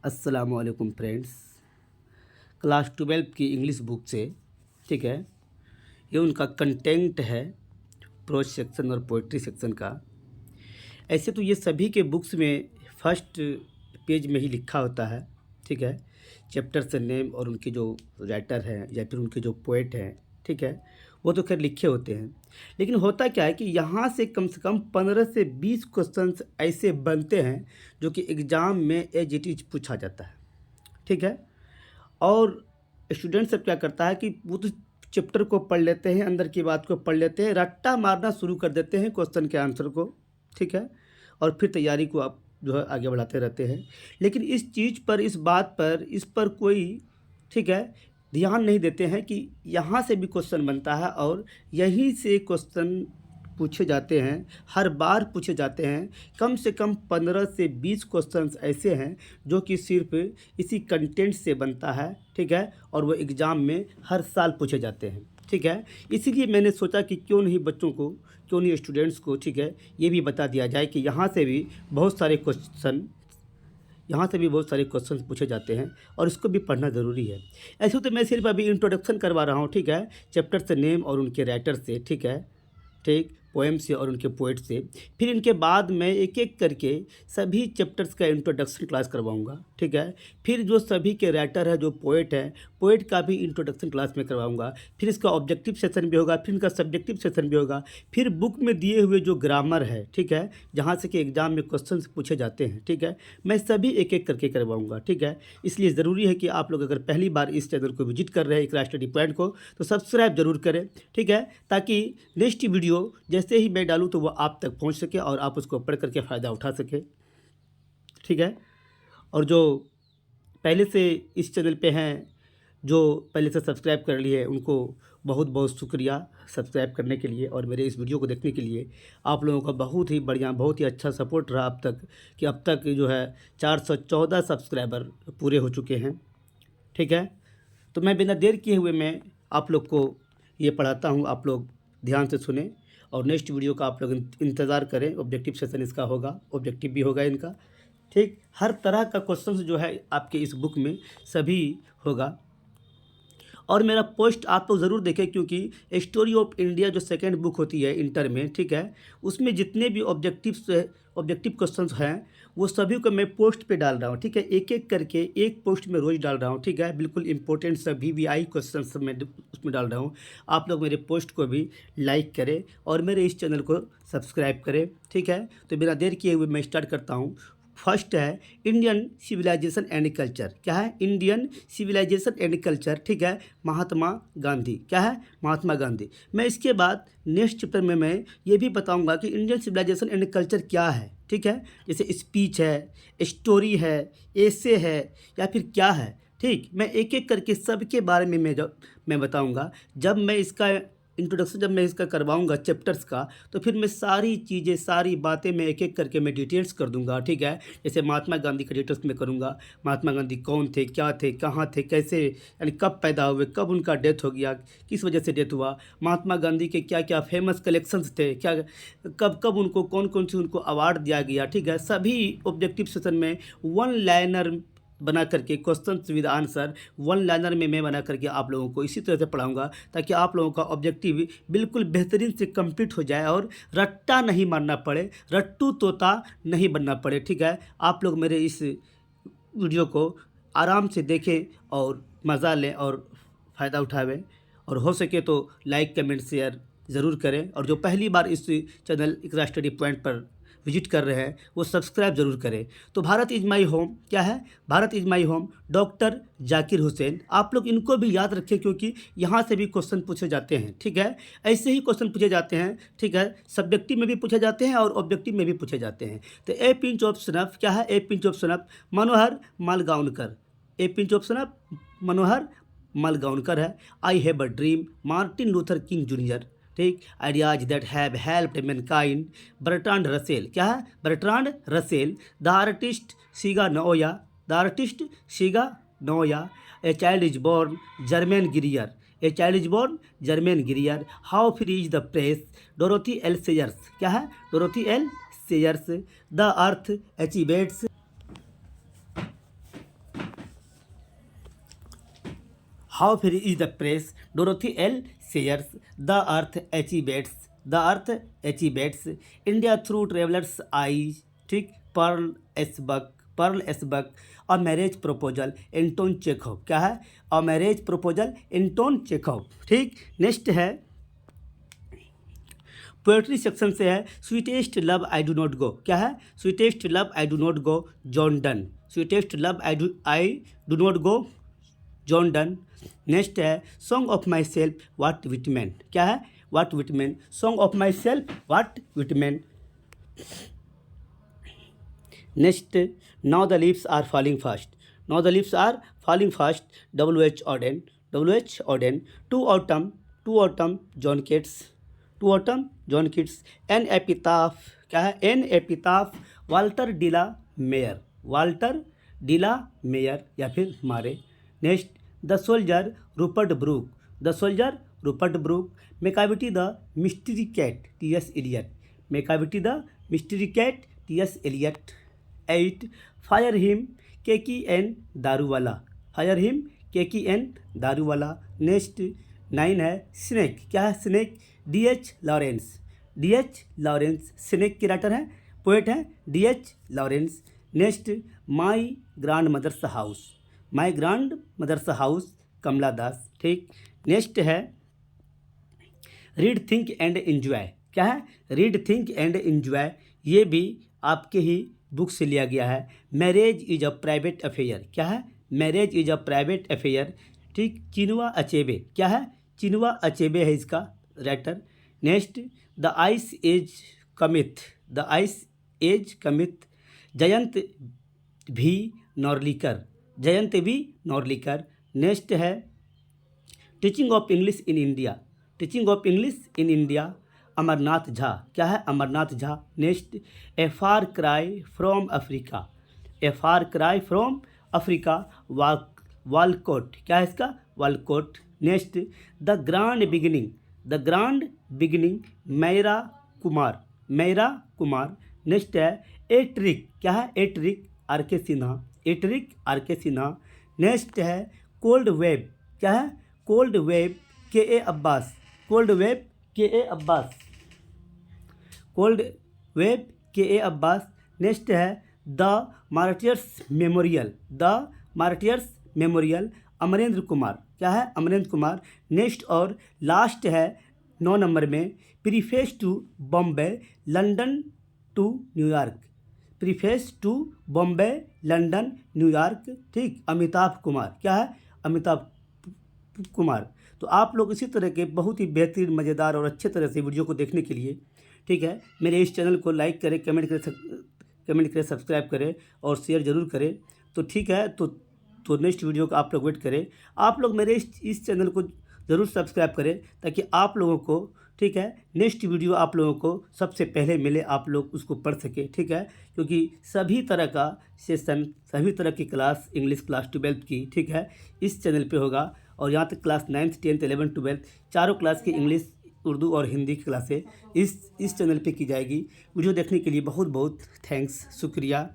अस्सलामुअलैकुम friends. Class 12 की English book से, ठीक है, ये उनका कंटेंट है, प्रोज सेक्शन और पोइट्री सेक्शन का। ऐसे तो ये सभी के बुक्स में फर्स्ट पेज में ही लिखा होता है, ठीक है, चैप्टर से नेम और उनके जो राइटर हैं या फिर उनके जो पोएट हैं, ठीक है, वो तो खैर लिखे होते हैं। लेकिन होता क्या है कि यहाँ से कम 15 से 20 क्वेश्चंस ऐसे बनते हैं जो कि एग्ज़ाम में एज इट इज पूछा जाता है, ठीक है। और स्टूडेंट सब क्या करता है कि वो तो चैप्टर को पढ़ लेते हैं, अंदर की बात को पढ़ लेते हैं, रट्टा मारना शुरू कर देते हैं क्वेश्चन के आंसर को, ठीक है, और फिर तैयारी को आप जो है आगे बढ़ाते रहते हैं। लेकिन इस चीज़ पर, इस बात पर, इस पर कोई, ठीक है, ध्यान नहीं देते हैं कि यहाँ से भी क्वेश्चन बनता है और यहीं से क्वेश्चन पूछे जाते हैं, हर बार पूछे जाते हैं। कम से कम 15 से 20 क्वेश्चंस ऐसे हैं जो कि सिर्फ इसी कंटेंट से बनता है, ठीक है, और वो एग्ज़ाम में हर साल पूछे जाते हैं, ठीक है। इसीलिए मैंने सोचा कि क्यों नहीं बच्चों को, क्यों नहीं स्टूडेंट्स को, ठीक है, ये भी बता दिया जाए कि यहाँ से भी बहुत सारे क्वेश्चन पूछे जाते हैं और इसको भी पढ़ना ज़रूरी है। ऐसे तो मैं सिर्फ अभी इंट्रोडक्शन करवा रहा हूँ, ठीक है, चैप्टर से नेम और उनके राइटर से, ठीक है, ठीक, पोएम से और उनके पोएट से। फिर इनके बाद मैं एक एक करके सभी चैप्टर्स का इंट्रोडक्शन क्लास करवाऊंगा, ठीक है। फिर जो सभी के राइटर है, जो पोएट है, पोएट का भी इंट्रोडक्शन क्लास में करवाऊंगा। फिर इसका ऑब्जेक्टिव सेशन भी होगा, फिर इनका सब्जेक्टिव सेशन भी होगा। फिर बुक में दिए हुए जो ग्रामर है, ठीक है, जहाँ से कि एग्ज़ाम में क्वेश्चन पूछे जाते हैं, ठीक है, मैं सभी एक एक करके करवाऊँगा, ठीक है। इसलिए ज़रूरी है कि आप लोग अगर पहली बार इस चैनल को विजिट कर रहे हैं इकरा स्टडी पॉइंट को, तो सब्सक्राइब जरूर करें, ठीक है, ताकि नेक्स्ट वीडियो जैसे ही मैं डालूँ तो वो आप तक पहुंच सके और आप उसको पढ़ करके फ़ायदा उठा सके, ठीक है। और जो पहले से इस चैनल पे हैं, जो पहले से सब्सक्राइब कर लिए, उनको बहुत बहुत शुक्रिया सब्सक्राइब करने के लिए और मेरे इस वीडियो को देखने के लिए। आप लोगों का बहुत ही बढ़िया, बहुत ही अच्छा सपोर्ट रहा अब तक, कि अब तक जो है 414 सब्सक्राइबर पूरे हो चुके हैं, ठीक है। तो मैं बिना देर किए हुए मैं आप लोग को ये पढ़ाता हूँ, आप लोग ध्यान से सुने और नेक्स्ट वीडियो का आप लोग इंतज़ार करें। ऑब्जेक्टिव सेशन इसका होगा, ऑब्जेक्टिव भी होगा इनका, ठीक। हर तरह का क्वेश्चन जो है आपके इस बुक में सभी होगा। और मेरा पोस्ट आप लोग ज़रूर देखें, क्योंकि स्टोरी ऑफ इंडिया जो सेकंड बुक होती है इंटर में, ठीक है, उसमें जितने भी ऑब्जेक्टिव क्वेश्चंस हैं वो सभी को मैं पोस्ट पे डाल रहा हूँ, ठीक है, एक एक करके एक पोस्ट में रोज़ डाल रहा हूँ, ठीक है। बिल्कुल इंपॉर्टेंट सभी भी आई क्वेश्चन मैं उसमें डाल रहा हूँ। आप लोग मेरे पोस्ट को भी लाइक करें और मेरे इस चैनल को सब्सक्राइब करें, ठीक है। तो बिना देर किए हुए मैं स्टार्ट करता हूँ। फर्स्ट है इंडियन सिविलाइजेशन एंड कल्चर। क्या है? इंडियन सिविलाइजेशन एंड कल्चर, ठीक है, महात्मा गांधी। क्या है? महात्मा गांधी। मैं इसके बाद नेक्स्ट चैप्टर में मैं ये भी बताऊंगा कि इंडियन सिविलाइजेशन एंड कल्चर क्या है, ठीक है, जैसे स्पीच है, स्टोरी है, एसे है या फिर क्या है, ठीक। मैं एक एक करके सबके बारे में मैं बताऊंगा। जब मैं इसका इंट्रोडक्शन जब मैं इसका करवाऊंगा चैप्टर्स का, तो फिर मैं सारी चीज़ें, सारी बातें मैं एक एक करके मैं डिटेल्स कर दूंगा, ठीक है। जैसे महात्मा गांधी का डिटेल्स में करूंगा, महात्मा गांधी कौन थे, क्या थे, कहाँ थे, कैसे, यानी कब पैदा हुए, कब उनका डेथ हो गया, किस वजह से डेथ हुआ, महात्मा गांधी के क्या क्या फेमस कलेक्शंस थे, क्या कब कब उनको कौन कौन से उनको अवार्ड दिया गया, ठीक है। सभी ऑब्जेक्टिव सेशन में वन लाइनर बना करके, question with answer one liner में मैं बना करके आप लोगों को इसी तरह से पढ़ाऊंगा, ताकि आप लोगों का ऑब्जेक्टिव बिल्कुल बेहतरीन से कंप्लीट हो जाए और रट्टा नहीं मारना पड़े, रट्टू तोता नहीं बनना पड़े, ठीक है। आप लोग मेरे इस वीडियो को आराम से देखें और मज़ा लें और फ़ायदा उठावें, और हो सके तो लाइक कमेंट शेयर ज़रूर करें। और जो पहली बार इस चैनल इकरा स्टडी पॉइंट पर विजिट कर रहे हैं वो सब्सक्राइब जरूर करें। तो भारत इज़ माई होम। क्या है? Bharat is my home, doctor Zakir Hussain. आप लोग इनको भी याद रखें, क्योंकि यहाँ से भी क्वेश्चन पूछे जाते हैं, ठीक है। ऐसे ही क्वेश्चन पूछे जाते हैं, ठीक है, सब्जेक्टिव में भी पूछे जाते हैं और ऑब्जेक्टिव में भी पूछे जाते हैं। तो ए पिंच ऑफ सनफ। क्या है? A pinch of snuff, Manohar Malgonkar. A pinch of snuff, Manohar Malgonkar है। I have a dream, Martin Luther King Junior, ठीक। Ideas that have helped mankind, Bertrand Russell. क्या है? Bertrand Russell. The artist Shiga Naoya, the artist Shiga Naoya. A child is born, Germaine Greer. A child is born, Germaine Greer. How free is the press, Dorothy L Sayers. क्या है? Dorothy L Sayers. The earth H E Bates, how free is the press, Dorothy L Sayers, the earth H E Bates, the earth H E Bates, India through travellers eyes, ठीक, Pearl S Buck, a marriage proposal, Anton Chekhov, क्या है, a marriage proposal, Anton Chekhov, ठीक। Next है poetry section से है sweetest love I do not go, क्या है, sweetest love I do not go, John Donne, sweetest love I do not go, John Donne. Next है song of myself Walt Whitman, क्या है, Walt Whitman, song of myself Walt Whitman. Next now the leaves are falling fast, now the leaves are falling fast, WH Auden, WH Auden. To autumn John Keats, to autumn John Keats. An epitaph, क्या है, an epitaph, Walter de la Mare, Walter de la Mare या फिर Mare. Next the soldier Rupert Brooke, the soldier Rupert Brooke. Macavity the mystery cat, TS Elliott, मेकाविटी the mystery cat, TS Eliot. 8 fire hymn KKN Daruwalla, fire hymn KKN Daruwalla. Next 9 है snake, क्या है, snake, DH Lawrence, DH Lawrence, snake के writer हैं, poet हैं DH Lawrence. Next my grandmother's house, my grandmother's house, Kamala Das, ठीक। Next है read think and enjoy, क्या है, रीड थिंक एंड एंजॉय, ये भी आपके ही बुक से लिया गया है। Marriage is a private affair, क्या है, marriage is a private affair, ठीक। चिनुआ अचेबे, क्या है, चिनुआ अचेबे है इसका writer. Next the ice age cometh, the ice age cometh, Jayant V Narlikar, Jayant V Narlikar. Next है teaching of English in India, teaching of English in India, Amarnath Jha, क्या है, Amarnath Jha. Next a far cry from Africa, a far cry from Africa, Walcott, क्या है इसका, Walcott. Next the grand beginning, the grand beginning, Meira Kumar, Meira Kumar. Next है a trick, क्या है, a trick, RK Sinha, a trick, RK Sinha. Next है cold wave, क्या है, cold wave, KA Abbas, cold wave, KA Abbas, cold wave, KA Abbas. Next है the martyrs memorial, the martyrs memorial, Amarendra Kumar, क्या है, Amarendra Kumar. Next और लास्ट है 9 नंबर में preface to Bombay London to New York, preface to Bombay London New York, ठीक, अमिताभ कुमार, क्या है, अमिताभ कुमार। तो आप लोग इसी तरह के बहुत ही बेहतरीन, मज़ेदार और अच्छे तरह से वीडियो को देखने के लिए, ठीक है, मेरे इस चैनल को लाइक करें, कमेंट करें, सब्सक्राइब करें और शेयर ज़रूर करें। तो ठीक है, तो नेक्स्ट वीडियो का आप लोग वेट करें। आप लोग मेरे इस चैनल को ज़रूर सब्सक्राइब करें ताकि आप लोगों को, ठीक है, नेक्स्ट वीडियो आप लोगों को सबसे पहले मिले, आप लोग उसको पढ़ सके, ठीक है, क्योंकि सभी तरह का सेशन, सभी तरह की क्लास, इंग्लिश क्लास 12th की, ठीक है, इस चैनल पे होगा। और यहाँ तक class 9th 10th 11th 12th चारों क्लास की इंग्लिश, उर्दू और हिंदी की क्लासें इस चैनल पे की जाएगी। वीडियो देखने के लिए बहुत बहुत थैंक्स, शुक्रिया।